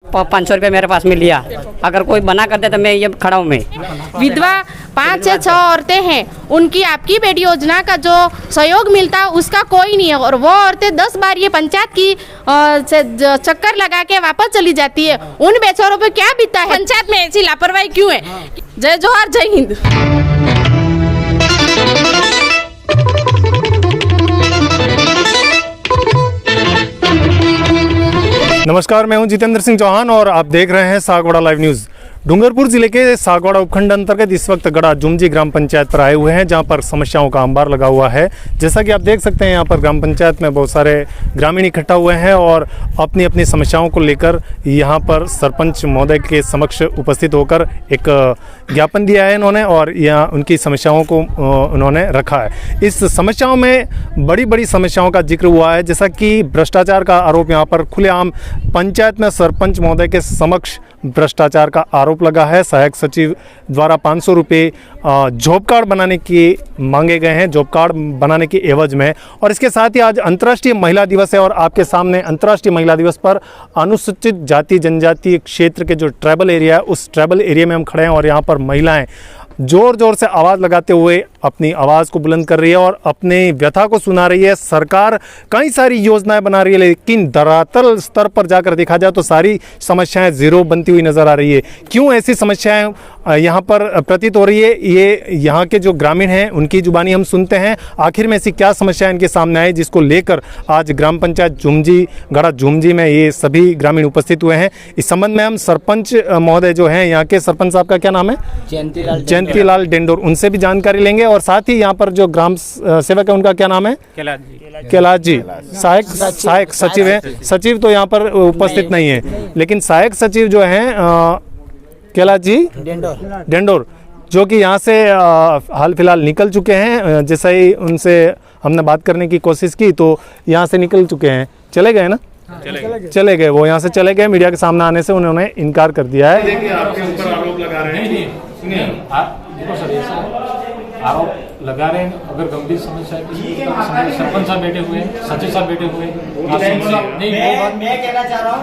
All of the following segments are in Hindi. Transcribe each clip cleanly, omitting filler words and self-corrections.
500 रुपये मेरे पास में लिया। अगर कोई बना करते तो मैं ये खड़ा हूँ। मैं विधवा 5 से 6 औरतें हैं, उनकी आपकी बेटी योजना का जो सहयोग मिलता है उसका कोई नहीं है, और वो औरतें 10 बार ये पंचायत की चक्कर लगा के वापस चली जाती है। उन बेचारों पे क्या बीता है? पंचायत में ऐसी लापरवाही क्यों है? जय जोहार, जय हिंद। नमस्कार, मैं हूं जितेंद्र सिंह चौहान और आप देख रहे हैं सागवाड़ा लाइव न्यूज़। डूंगरपुर जिले के सागवाड़ा उपखंड अंतर्गत इस वक्त गड़ा जुमजी ग्राम पंचायत पर आए हुए हैं, जहां पर समस्याओं का अंबार लगा हुआ है। जैसा कि आप देख सकते हैं, यहां पर ग्राम पंचायत में बहुत सारे ग्रामीण इकट्ठा हुए हैं और अपनी अपनी समस्याओं को लेकर यहां पर सरपंच महोदय के समक्ष उपस्थित होकर एक ज्ञापन दिया है इन्होंने, और यहाँ उनकी समस्याओं को उन्होंने रखा है। इस समस्याओं में बड़ी बड़ी समस्याओं का जिक्र हुआ है, जैसा कि भ्रष्टाचार का आरोप यहाँ पर खुलेआम पंचायत में सरपंच महोदय के समक्ष भ्रष्टाचार का आरोप लगा है। सहायक सचिव द्वारा 500 रुपये जॉब कार्ड बनाने की मांगे गए हैं, जॉब कार्ड बनाने की एवज में। और इसके साथ ही आज अंतर्राष्ट्रीय महिला दिवस है और आपके सामने अंतर्राष्ट्रीय महिला दिवस पर अनुसूचित जाति जनजाति क्षेत्र के जो ट्राइबल एरिया है, उस ट्राइबल एरिया में हम खड़े हैं और यहाँ पर महिलाएं ज़ोर ज़ोर से आवाज़ लगाते हुए अपनी आवाज़ को बुलंद कर रही है और अपने व्यथा को सुना रही है। सरकार कई सारी योजनाएं बना रही है, लेकिन धरातल स्तर पर जाकर देखा जाए तो सारी समस्याएं ज़ीरो बनती हुई नज़र आ रही है। क्यों ऐसी समस्याएं यहाँ पर प्रतीत हो रही है, ये यहाँ के जो ग्रामीण हैं उनकी जुबानी हम सुनते हैं। आखिर में ऐसी क्या समस्याएं इनके सामने आई, जिसको लेकर आज ग्राम पंचायत जुमजी गड़ा जुमजी में ये सभी ग्रामीण उपस्थित हुए हैं। इस संबंध में हम सरपंच महोदय जो हैं, यहाँ के सरपंच साहब का क्या नाम है? जयंतीलाल डेंडोर, उनसे भी जानकारी लेंगे। और साथ ही यहाँ पर जो ग्राम सेवक है उनका क्या नाम है? कैलाश जी। सहायक सचिव है। सचिव तो यहाँ पर उपस्थित नहीं है, लेकिन सहायक सचिव जो है कैलाश जी डेंडोर, जो कि यहाँ से हाल फिलहाल निकल चुके हैं। जैसे ही उनसे हमने बात करने की कोशिश की तो यहाँ से निकल चुके हैं, चले गए ना? चले गए, वो यहाँ से चले गए। मीडिया के सामने आने से उन्होंने इनकार कर दिया है। देखिए, आपके ऊपर आरोप लगा रहे हैं। सुनिए, देखो सर, आरोप लगा रहे हैं। अगर गंभीर समस्या है, सरपंच साहब बैठे हुए हैं, सचिव साहब बैठे हुए हैं। मैं कहना चाह रहा हूँ,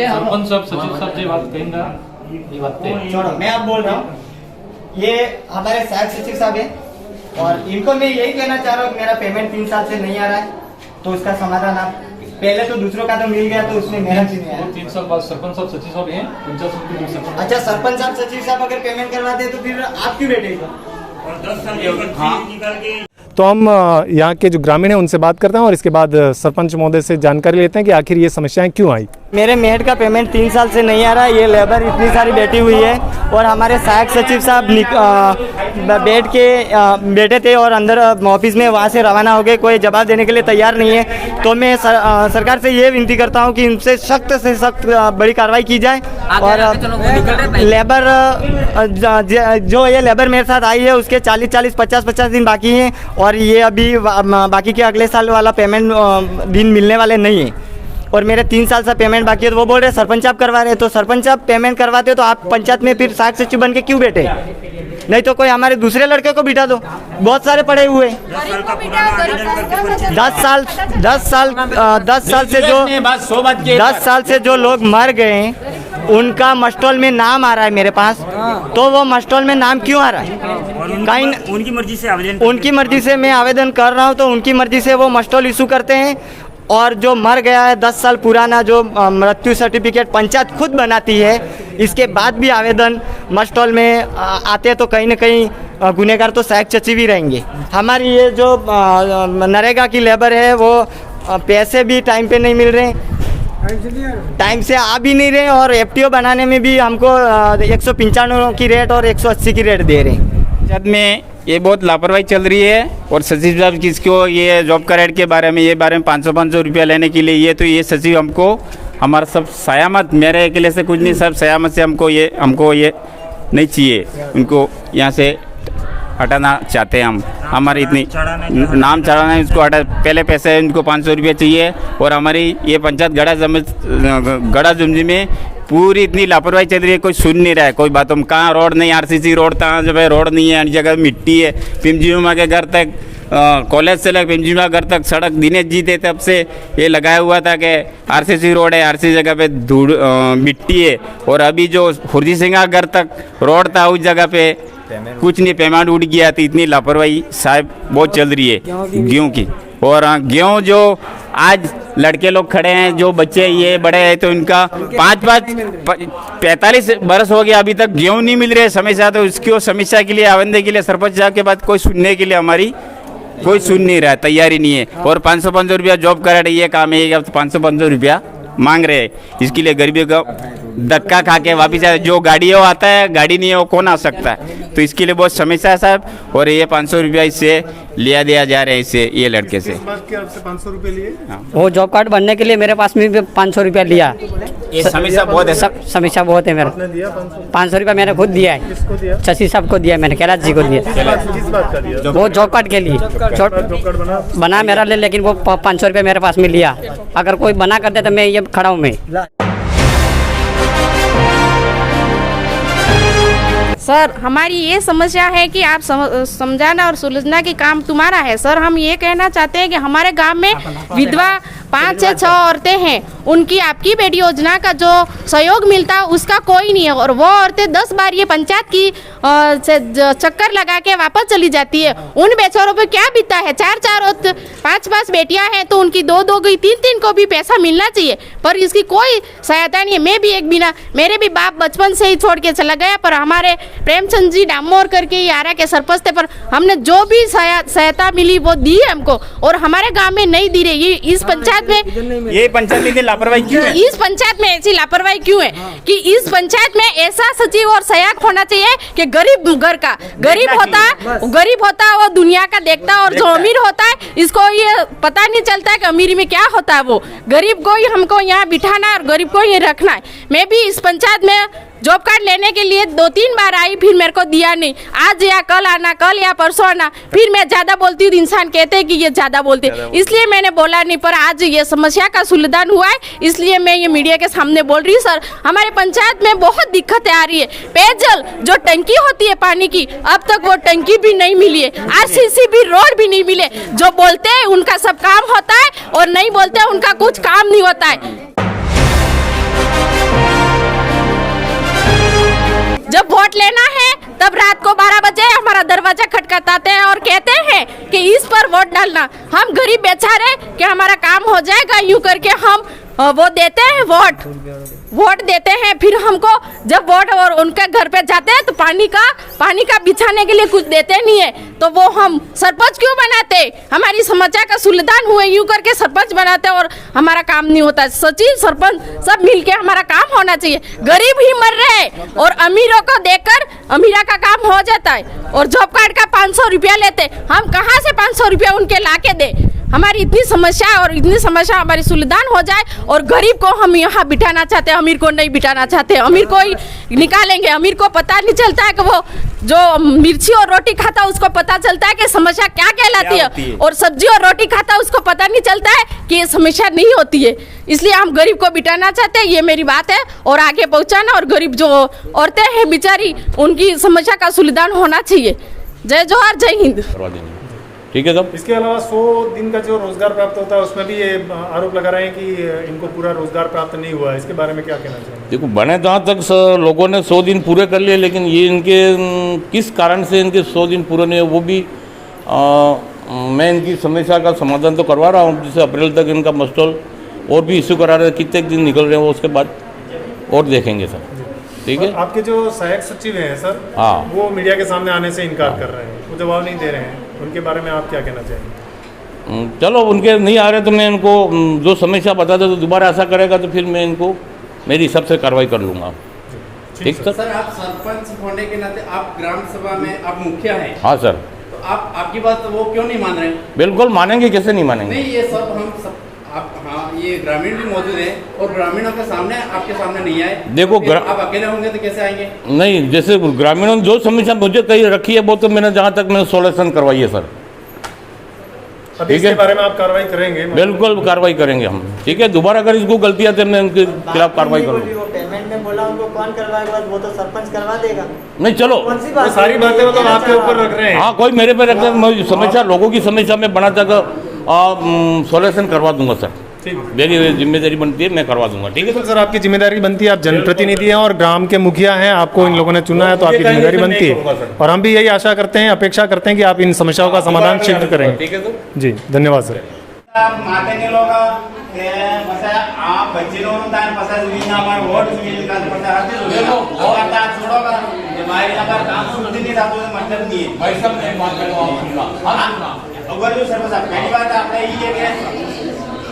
सरपंच साहब सचिव साहब जो बात कहेंगे ये बात छोड़ो, मैं अब बोल रहा हूँ। ये हमारे सहायक सचिव साहब है और इनको मैं यही कहना चाह रहा हूँ, मेरा पेमेंट 3 साल से नहीं आ रहा है, तो उसका समाधान आप पहले तो दूसरों का तो मिल गया, तो उसमें मेरा चीज नहीं आया। 3 साल बाद सरपंच साहब सचिव साहब हैं। अच्छा, सरपंच साहब सचिव साहब अगर पेमेंट करवाते तो फिर आप क्यों बैठेगा? और 10 साल तो हम यहाँ के जो ग्रामीण हैं उनसे बात करते हैं और इसके बाद सरपंच महोदय से जानकारी लेते हैं कि आखिर ये समस्याएं क्यों आई। मेरे मेड का पेमेंट 3 साल से नहीं आ रहा है। ये लेबर इतनी सारी बैठी हुई है और हमारे सहायक सचिव साहब बैठ के बैठे थे और अंदर ऑफिस में वहाँ से रवाना हो गए, कोई जवाब देने के लिए तैयार नहीं है। तो मैं सरकार से ये विनती करता हूँ कि इनसे सख्त से सख्त बड़ी कार्रवाई की जाए। और लेबर जो ये लेबर मेरे साथ आई है उसके 40-40, 50-50 दिन बाकी हैं और ये अभी बाकी के अगले साल वाला पेमेंट दिन मिलने वाले नहीं है। और मेरे 3 साल से पेमेंट बाकी है, तो वो बोल रहे हैं सरपंच आप करवा रहे हैं। तो सरपंच आप पेमेंट करवाते हो तो आप पंचायत में फिर सहायक सचिव बन के क्यों बैठे? नहीं तो कोई हमारे दूसरे लड़के को बिठा दो, बहुत सारे पड़े हुए। 10 साल से जो लोग मर गए उनका मस्टॉल में नाम आ रहा है मेरे पास, तो वो मस्टॉल में नाम क्यों आ रहा है? कहीं उनकी मर्जी से मैं आवेदन कर रहा हूँ, तो उनकी मर्जी से वो मस्टॉल इशू करते हैं। और जो मर गया है 10 साल पुराना जो मृत्यु सर्टिफिकेट पंचायत खुद बनाती है, इसके बाद भी आवेदन मस्टॉल में आते हैं, तो कहीं ना कहीं गुनहगार तो सहायक सचिव ही रहेंगे। हमारी ये जो नरेगा की लेबर है वो पैसे भी टाइम पे नहीं मिल रहे, टाइम से आ भी नहीं रहे, और एफटीओ बनाने में भी हमको 195 की रेट और 180 की रेट दे रहे हैं। पंचायत में ये बहुत लापरवाही चल रही है और सचिव साहब किसको ये जॉब कार्ड के बारे में 500 रुपया लेने के लिए ये सचिव हमको हमारा सब सयामत, मेरे अकेले से कुछ नहीं, सब सयामत से हमको ये नहीं चाहिए। उनको यहाँ से हटाना चाहते हैं हम। हमारी इतनी नाम चढ़ाना है, इसको हटा। पहले पैसे इनको 500 रुपये चाहिए और हमारी ये पंचायत गड़ा जुमजी में पूरी इतनी लापरवाही चल रही है, कोई सुन नहीं रहा है कोई बात। हम कहाँ रोड नहीं, आरसीसी रोड कहाँ जब है रोड नहीं है, हर जगह मिट्टी है। पिमजी उमा के घर तक कॉलेज से लेकर पेंजिमा घर तक सड़क दिनेश जी थे तब से ये लगाया हुआ था कि आरसीसी रोड है, आरसीसी जगह पे धूड़ मिट्टी है। और अभी जो फुर्जी सिंगा घर तक रोड था उस जगह पे कुछ नहीं, पेमेंट उड़ गया थी। इतनी लापरवाही साहब बहुत चल रही है गेहूँ की। और गेहूँ जो आज लड़के लोग खड़े हैं, जो बच्चे ये बड़े हैं, तो इनका 45 बरस हो गया अभी तक गेहूँ नहीं मिल रहे समस्या। तो उसकी समस्या के लिए आवेदन के लिए सरपंच साहब के बाद कोई सुनने के लिए हमारी कोई सुन नहीं रहा है, तैयारी नहीं है। और 500 रुपया जॉब करा रही है, काम है, 500 रुपया मांग रहे हैं। इसके लिए गरीबी का धक्का खा के वापिस आए। जो गाड़ी है वो आता है, गाड़ी नहीं है वो कौन आ सकता है। तो इसके लिए बहुत समस्या है साहब। और ये 500 रुपया इससे लिया दिया जा रहा है, इससे ये लड़के से। आपसे 500 रुपये लिए? वो जॉब कार्ड बनने के लिए मेरे पास में भी 500 रुपया लिया। ये समस्या बहुत है, समस्या बहुत है मेरा। 500 रुपया मैंने खुद दिया है, किसको दिया? शशि साहब को दिया, मैंने कैलाश जी को दिया। किस बात का दिया? वो जॉब कार्ड के लिए जॉब कार्ड बना मेरा ले, लेकिन वो 500 रुपया मेरे पास में लिया। अगर कोई बना करते तो मैं ये खड़ा हूँ मैं। सर हमारी ये समस्या है कि आप समझाना और सुलझना की काम तुम्हारा है। सर हम ये कहना चाहते हैं कि हमारे गांव में विधवा 5 से 6 औरतें हैं, उनकी आपकी बेटी योजना का जो सहयोग मिलता है उसका कोई नहीं है। और वो औरतें 10 बार ये पंचायत की चक्कर लगा के वापस चली जाती है। उन बेचारों पे क्या बीता है? 4 और 5 बेटियां हैं तो उनकी 2 गई, 3 को भी पैसा मिलना चाहिए, पर इसकी कोई सहायता नहीं है। मैं भी एक बिना, मेरे भी बाप बचपन से ही छोड़ के चला गया, पर हमारे प्रेमचंद जी डामोर करके यारा के सरपंच थे, पर हमने जो भी सहायता मिली वो दी हमको, और हमारे गाँव में नहीं दी रही। इस पंचायत में, ये पंचायत में लापरवाही क्यों है? इस पंचायत में ऐसी लापरवाही क्यों है कि इस पंचायत में ऐसा सचिव और सहायक होना चाहिए कि गरीब घर का गरीब होता है वो दुनिया का देखता है, और जो अमीर होता है इसको ये पता नहीं चलता है कि अमीरी में क्या होता है। वो गरीब को ही हमको यहाँ बिठाना है और गरीब को ही रखना है। मैं भी इस पंचायत में जॉब कार्ड लेने के लिए 2-3 बार आई, फिर मेरे को दिया नहीं। आज या कल आना, कल या परसों आना, फिर मैं ज़्यादा बोलती हूँ, इंसान कहते हैं कि ये ज़्यादा बोलते, इसलिए मैंने बोला नहीं। पर आज ये समस्या का सुलझान हुआ है, इसलिए मैं ये मीडिया के सामने बोल रही हूँ। सर हमारे पंचायत में बहुत दिक्कतें आ रही है। पेयजल जो टंकी होती है पानी की, अब तक वो टंकी भी नहीं मिली है, आरसीसी भी रोड भी नहीं मिले। जो बोलते हैं उनका सब काम होता है और नहीं बोलते उनका कुछ काम नहीं होता है। जब वोट लेना है तब रात को 12 बजे हमारा दरवाजा खटखटाते हैं और कहते हैं कि इस पर वोट डालना। हम गरीब बेचारे कि हमारा काम हो जाएगा यूं करके हम वो देते हैं वोट देते हैं। फिर हमको जब वोट और उनके घर पे जाते हैं तो पानी का बिछाने के लिए कुछ देते नहीं है, तो वो हम सरपंच क्यों बनाते? हमारी समस्या का सुलझान हुए यूं करके सरपंच बनाते और हमारा काम नहीं होता। सचिव सरपंच सब मिलके हमारा काम होना चाहिए। गरीब ही मर रहे हैं और अमीरों को देखकर अमीरा का काम हो जाता है। और जॉब कार्ड का 500 रुपया लेते, हम कहाँ से 500 रुपया उनके ला के दे? हमारी इतनी समस्या और इतनी समस्या हमारी सुलझान हो जाए। और गरीब को हम यहाँ बिठाना चाहते हैं, अमीर को नहीं बिठाना चाहते। अमीर को ही निकालेंगे। अमीर को पता नहीं चलता है कि वो जो मिर्ची और रोटी खाता है उसको पता चलता है कि समस्या क्या कहलाती है, और सब्जी और रोटी खाता है उसको पता नहीं चलता है कि ये समस्या नहीं होती है। इसलिए हम गरीब को बिठाना चाहते हैं, ये मेरी बात है, और आगे पहुँचाना। और गरीब जो औरतें हैं बेचारी, उनकी समस्या का सुलझान होना चाहिए। जय जोहार, जय हिंद। ठीक है साहब। इसके अलावा 100 दिन का जो रोजगार प्राप्त होता है उसमें भी ये आरोप लगा रहे हैं कि इनको पूरा रोजगार प्राप्त नहीं हुआ है। इसके बारे में क्या कहना चाहिए? देखो, बने जहाँ तक लोगों ने 100 दिन पूरे कर लिए, लेकिन ये इनके किस कारण से इनके 100 दिन पूरे नहीं हुए वो भी मैं इनकी समस्या का समाधान तो करवा रहा हूँ। जैसे अप्रैल तक इनका मस्टॉल और भी इशू करा रहे हैं, कितने दिन निकल रहे हैं वो उसके बाद और देखेंगे सर। ठीक है। आपके जो सहायक सचिव हैं सर, हाँ, वो मीडिया के सामने आने से इनकार कर रहे हैं, वो जवाब नहीं दे रहे हैं। उनके बारे में आप क्या कहना चाहेंगे? चलो, उनके नहीं आ रहे तो मैं इनको जो समस्या बता दे, तो दोबारा ऐसा करेगा तो फिर मैं इनको मेरी हिसाब से कार्रवाई कर लूँगा। ठीक सर। सर आप सरपंच होने के नाते आप ग्राम सभा में आप मुखिया हैं। हाँ सर। तो आप आपकी बात वो क्यों नहीं मान रहे हैं? बिल्कुल मानेंगे, कैसे नहीं मानेंगे। नहीं, ये सब हम सब आप, हाँ, ये ग्रामीण भी मौजूद हैं और ग्रामीणों के सामने आपके सामने नहीं आए। देखो, आप अकेले होंगे तो कैसे आएंगे? नहीं, जैसे ग्रामीणों ने जो समस्या मुझे कही रखी है वो तो मैंने जहाँ तक मैंने सोल्यूशन करवाई है सर। अभी ठीक है, इसके बारे में आप कार्रवाई करेंगे? बिल्कुल कार्रवाई करेंगे हम। ठीक है, दोबारा अगर इसको गलती आती है मैं उनके खिलाफ कार्रवाई करूँगा। वो पेमेंट में बोला उनको कौन करवाएगा, वो तो सरपंच करवा देगा। नहीं चलो, कौन सी वो बात सारी बातें मतलब आपके ऊपर रख रहे हैं। हाँ, कोई मेरे पे रखते मैं समस्या, लोगों की समस्या में बना तक सॉल्यूशन करवा दूंगा सर। ठीक है, मेरी जिम्मेदारी बनती है, मैं करवा दूंगा। ठीक है तो सर आपकी जिम्मेदारी बनती है, आप जनप्रतिनिधि हैं और ग्राम के मुखिया हैं, आपको इन लोगों ने चुना है तो आपकी जिम्मेदारी बनती है। और हम भी यही आशा करते हैं, अपेक्षा करते हैं कि आप इन समस्याओं का समाधान शीघ्र करेंगे। ठीक है तो जी धन्यवाद सर। माते लोग आप बच्चे लोग वोट छोड़ो काम सुनते नहीं था मतलब नहीं पहली बात आपने ये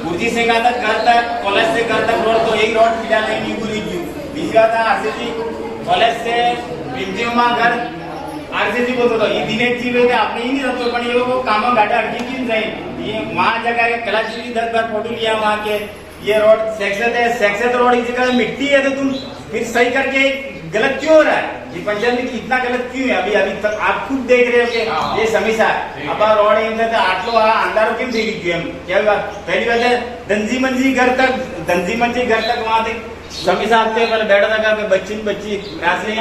गुरुजी से कहा था घर तक कॉलेज से घर तक रोड तो एक रोड फिलहाल नहीं पूरी क्यों बीच बात आरसीसी कॉलेज से पिंजीमा घर आरसीसी बोलतो तो ये दिनेची वेळ आपने ही नहीं रखतो पण ये लोग काम गाड़ा अटकी क्यों जाए ये वहां जगह के कलाची 10 बार फोटो लिया वहां के ये रोड सेक्शन रोड की जगह मिट्टी है तो तुम फिर सही करके गलत क्यों हो रहा है? ये पंचायत में इतना गलत क्यों है? अभी तक आप खुद देख रहे हो कि ये समस्या है। अब रोड आटलो अंधारो क्यों थी गई क्या बात? पहली बात है दंजी मंजी घर तक वहां तक समस्या आते पर बैठा था बच्ची रास्ते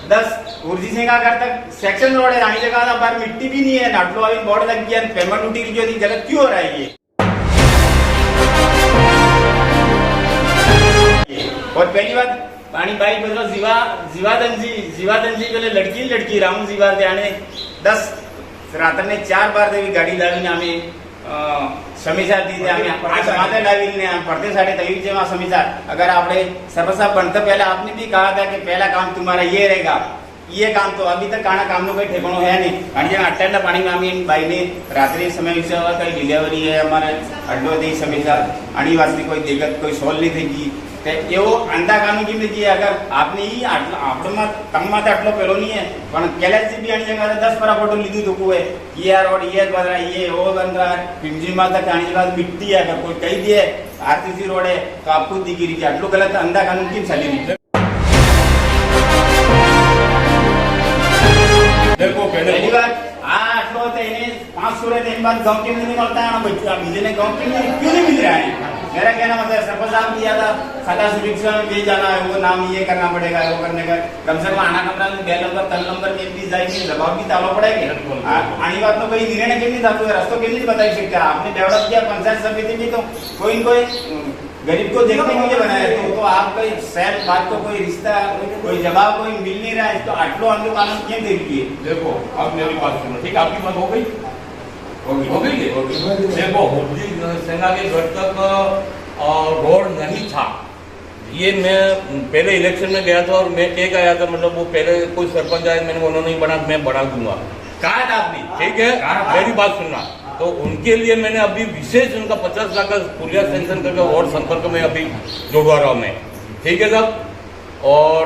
10 उर्जी सिंह का घर तक सेक्शन रोड है रानी जगह पर मिट्टी भी नहीं है नाटलो अभी बोर्ड लग गया पेमेंट उठी जो थी गलत क्यों हो रहा है ये? और पहली बात पानी बाई बदलो जीवादंजी पहले लड़की रामू जीवा त्याने 10 रात्र ने 4 बार देवी गाडी लावीने आम्ही समीक्षा दी आम्ही 8 माथे लावीने पड़ते साढ़े तभी जेव्हा समीक्षा अगर आपने सर्वसाप बनता पहले आपने भी कहा था कि पहला काम तुम्हारा ये रहेगा ये काम तो अभी तक काम नो कोई ठेकाणो है नहीं आणि जे अट्ट्याला पाणी में आम्ही बाईने रात्री समय विषय काही डिलीवरी है हमारे अड्डो दी समीक्षा आणि वास्ती कोई दिक्कत कोई सॉल्व नहीं थी एवो अंधा कानून की जी अगर आपने ही आपने तंगमाते आटलो पेलो नहीं है पण केल्याची बी आणि जगह 10 परा फोटो लीधी तो है ये रोड ये बन रहा है ये वो बन रहा है पिंजी माता खाने के बाद मिट्टी है अगर कोई कही दिए आरसीसी रोड है तो आपको दिखी रही आटलो गलत अंधा कानून की चली रही देखो पहली बात आटलो होते इन्हें 500 रहते इन बात गांव के नहीं मिलता है बिजली गांव के क्यों नहीं मिल रहा है? मेरा कहना मतलब सरपंच साहब किया था खाता सुरक्षा में भी जाना है वो नाम ये करना पड़ेगा वो करने का कम से कम आना कमरा में 2 नंबर 3 नंबर में भी जाएगी जवाब भी तालो पड़ेगा आणि बात तो कोई निर्णय के लिए जातो रास्तों के लिए बताई सकता आपने डेवलप किया पंचायत समिति में तो कोई गरीब को देखने के लिए बनाया तो आप कोई सैल बात को कोई रिश्ता कोई जवाब कोई मिल नहीं रहा है तो आटलो आंदो कानून क्यों देखिए? देखो अब मेरी बात सुनो ठीक आपकी बात हो गई देखो सेना के घर तक रोड नहीं था ये मैं पहले इलेक्शन में गया था और मैं एक आया था मतलब वो पहले कोई सरपंच आया मैंने उन्होंने नहीं बना मैं बना दूंगा कहा था आपने ठीक है मेरी बात सुनना तो उनके लिए मैंने अभी विशेष उनका 50 लाख का पुलिया सेंक्शन करके और संपर्क में अभी जोड़वा रहा हूँ मैं ठीक है साहब। और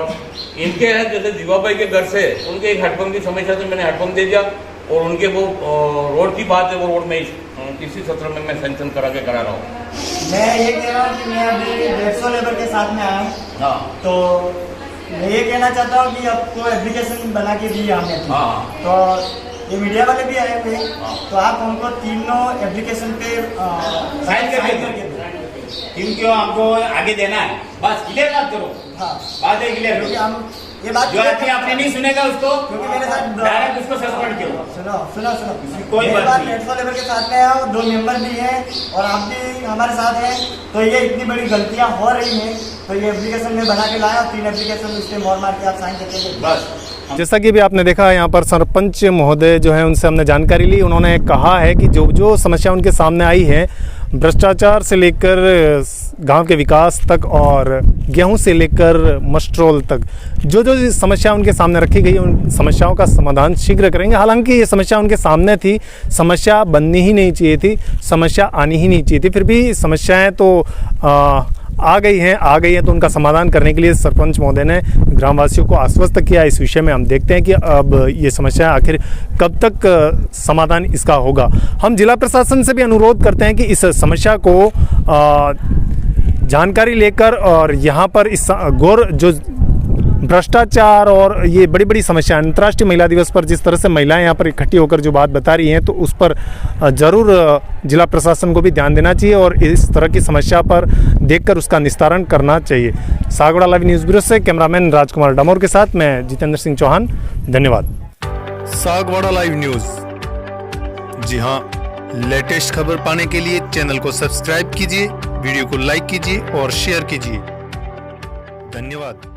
इनके हैं जैसे जीवा भाई के घर से उनके एक हेडपम्प की समस्या से मैंने हेडपम्प दे दिया और उनके वो रोड की बात है वो रोड में इसी सत्र में मैं सेंक्शन करा रहा हूँ। मैं ये कह रहा हूँ कि मैं अभी 150 लेबर के साथ में आया हूँ हाँ तो मैं ये कहना चाहता हूँ कि आपको एप्लीकेशन बना के दी हमने हाँ तो ये मीडिया वाले भी आए हुए तो आप हमको तीनों एप्लीकेशन पे साइन करके क्यों आपको आगे देना है बस क्लियर बात करो हाँ बात है क्लियर क्योंकि हम ये बात जो आदमी आपने नहीं सुनेगा उसको क्योंकि मेरे साथ डायरेक्ट उसको सस्पेंड किया सुनो कोई मेरे बात पास नहीं। 150 लेबर के साथ में है 2 मेंबर भी हैं और आप भी हमारे साथ हैं तो ये इतनी बड़ी गलतियां हो रही हैं तो ये एप्लीकेशन में बना के लाया और 3 एप्लीकेशन उस पर मार के आप साइन करके बस जैसा कि भी आपने देखा यहाँ पर सरपंच महोदय जो है उनसे हमने जानकारी ली। उन्होंने कहा है कि जो समस्या उनके सामने आई है भ्रष्टाचार से लेकर गांव के विकास तक और गेहूं से लेकर मस्ट्रोल तक जो समस्या उनके सामने रखी गई उन समस्याओं का समाधान शीघ्र करेंगे। हालांकि ये समस्या उनके सामने थी, समस्या बननी ही नहीं चाहिए थी, समस्या आनी ही नहीं चाहिए थी, फिर भी समस्याएं तो आ गई हैं तो उनका समाधान करने के लिए सरपंच महोदय ने ग्रामवासियों को आश्वस्त किया। इस विषय में हम देखते हैं कि अब ये समस्या आखिर कब तक समाधान इसका होगा। हम जिला प्रशासन से भी अनुरोध करते हैं कि इस समस्या को जानकारी लेकर और यहाँ पर इस भ्रष्टाचार और ये बड़ी बड़ी समस्या, अंतर्राष्ट्रीय महिला दिवस पर जिस तरह से महिलाएं यहाँ पर इकट्ठी होकर जो बात बता रही हैं, तो उस पर ज़रूर जिला प्रशासन को भी ध्यान देना चाहिए और इस तरह की समस्या पर देखकर उसका निस्तारण करना चाहिए। सागवाड़ा लाइव न्यूज़ ब्यूरो से कैमरामैन राजकुमार डामोर के साथ मैं जितेंद्र सिंह चौहान, धन्यवाद। सागवाड़ा लाइव न्यूज़, जी हाँ, लेटेस्ट खबर पाने के लिए चैनल को सब्सक्राइब कीजिए, वीडियो को लाइक कीजिए और शेयर कीजिए। धन्यवाद।